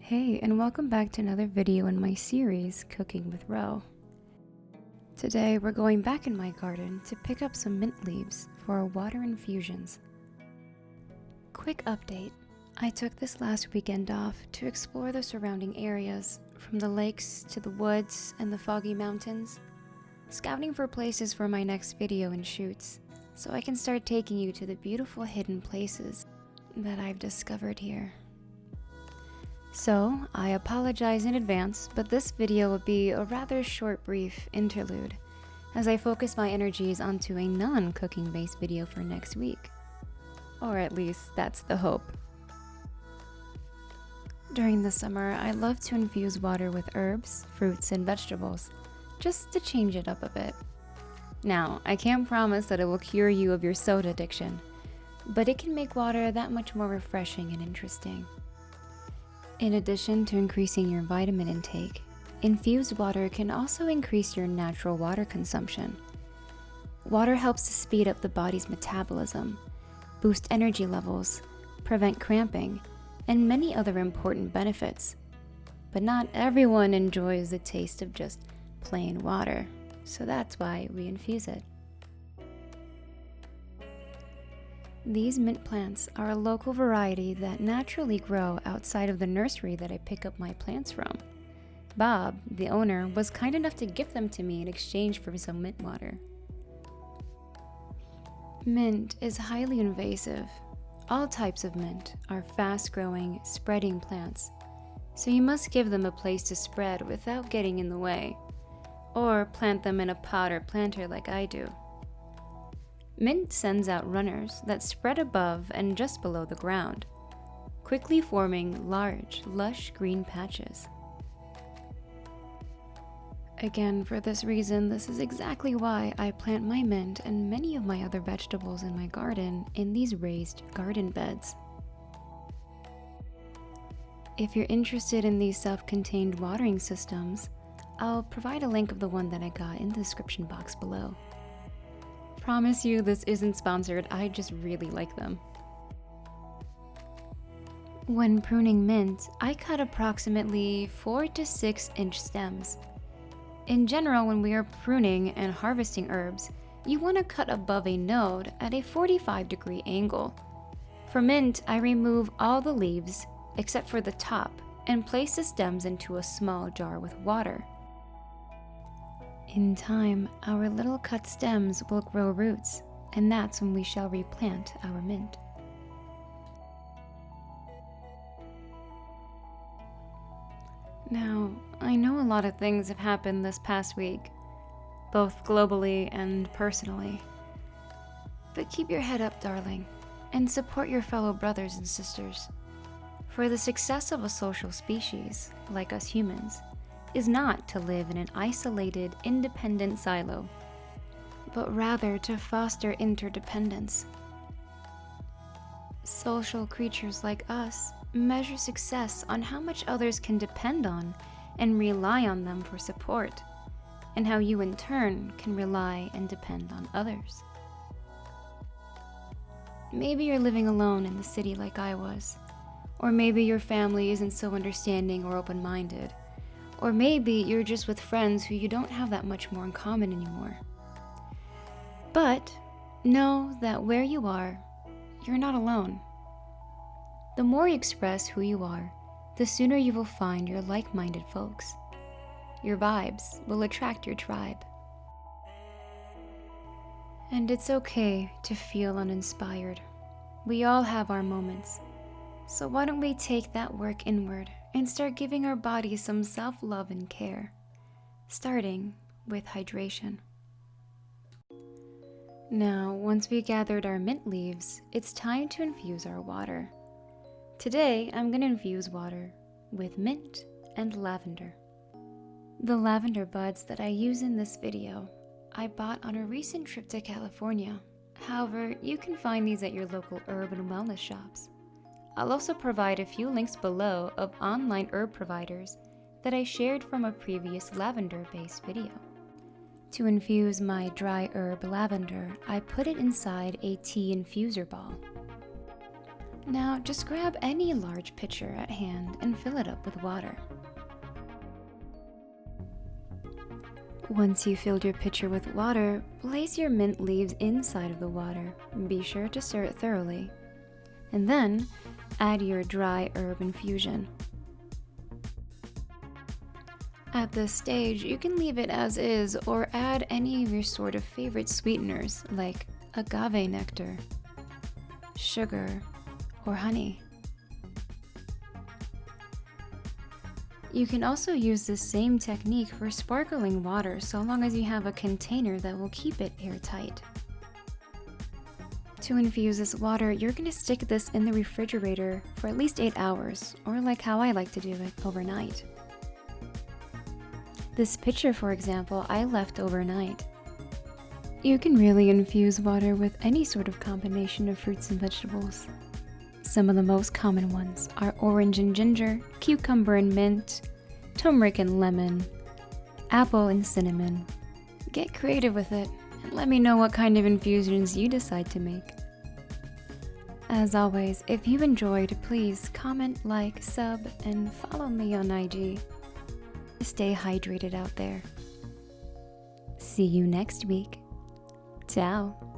Hey, and welcome back to another video in my series, Cooking with Ro. Today, we're going back in my garden to pick up some mint leaves for our water infusions. Quick update. I took this last weekend off to explore the surrounding areas, from the lakes to the woods and the foggy mountains, scouting for places for my next video and shoots, so I can start taking you to the beautiful hidden places that I've discovered here. So, I apologize in advance, but this video will be a rather short, brief interlude, as I focus my energies onto a non-cooking based video for next week. Or at least, that's the hope. During the summer, I love to infuse water with herbs, fruits, and vegetables, just to change it up a bit. Now, I can't promise that it will cure you of your soda addiction, but it can make water that much more refreshing and interesting. In addition to increasing your vitamin intake, infused water can also increase your natural water consumption. Water helps to speed up the body's metabolism, boost energy levels, prevent cramping, and many other important benefits. But not everyone enjoys the taste of just plain water, so that's why we infuse it. These mint plants are a local variety that naturally grow outside of the nursery that I pick up my plants from. Bob, the owner, was kind enough to gift them to me in exchange for some mint water. Mint is highly invasive. All types of mint are fast-growing, spreading plants, so you must give them a place to spread without getting in the way, or plant them in a pot or planter like I do. Mint sends out runners that spread above and just below the ground, quickly forming large, lush green patches. Again, for this reason, this is exactly why I plant my mint and many of my other vegetables in my garden in these raised garden beds. If you're interested in these self-contained watering systems, I'll provide a link of the one that I got in the description box below. Promise you this isn't sponsored, I just really like them. When pruning mint, I cut approximately 4 to 6 inch stems. In general, when we are pruning and harvesting herbs, you want to cut above a node at a 45-degree angle. For mint, I remove all the leaves except for the top and place the stems into a small jar with water. In time, our little cut stems will grow roots, and that's when we shall replant our mint. Now, I know a lot of things have happened this past week, both globally and personally. But keep your head up, darling, and support your fellow brothers and sisters. For the success of a social species, like us humans, is not to live in an isolated, independent silo, but rather to foster interdependence. Social creatures like us measure success on how much others can depend on and rely on them for support, and how you in turn can rely and depend on others. Maybe you're living alone in the city like I was, or maybe your family isn't so understanding or open-minded, or maybe you're just with friends who you don't have that much more in common anymore. But know that where you are, you're not alone. The more you express who you are, the sooner you will find your like-minded folks. Your vibes will attract your tribe. And it's okay to feel uninspired. We all have our moments. So why don't we take that work inward and start giving our bodies some self-love and care, starting with hydration. Now, once we gathered our mint leaves, it's time to infuse our water. Today, I'm going to infuse water with mint and lavender. The lavender buds that I use in this video, I bought on a recent trip to California. However, you can find these at your local herb and wellness shops. I'll also provide a few links below of online herb providers that I shared from a previous lavender-based video. To infuse my dry herb lavender, I put it inside a tea infuser ball. Now just grab any large pitcher at hand and fill it up with water. Once you've filled your pitcher with water, place your mint leaves inside of the water. Be sure to stir it thoroughly. And then add your dry herb infusion. At this stage, you can leave it as is or add any of your sort of favorite sweeteners like agave nectar, sugar, or honey. You can also use the same technique for sparkling water so long as you have a container that will keep it airtight. To infuse this water, you're going to stick this in the refrigerator for at least 8 hours, or like how I like to do it, overnight. This pitcher, for example, I left overnight. You can really infuse water with any sort of combination of fruits and vegetables. Some of the most common ones are orange and ginger, cucumber and mint, turmeric and lemon, apple and cinnamon. Get creative with it and let me know what kind of infusions you decide to make. As always, if you enjoyed, please comment, like, sub, and follow me on IG. Stay hydrated out there. See you next week. Ciao.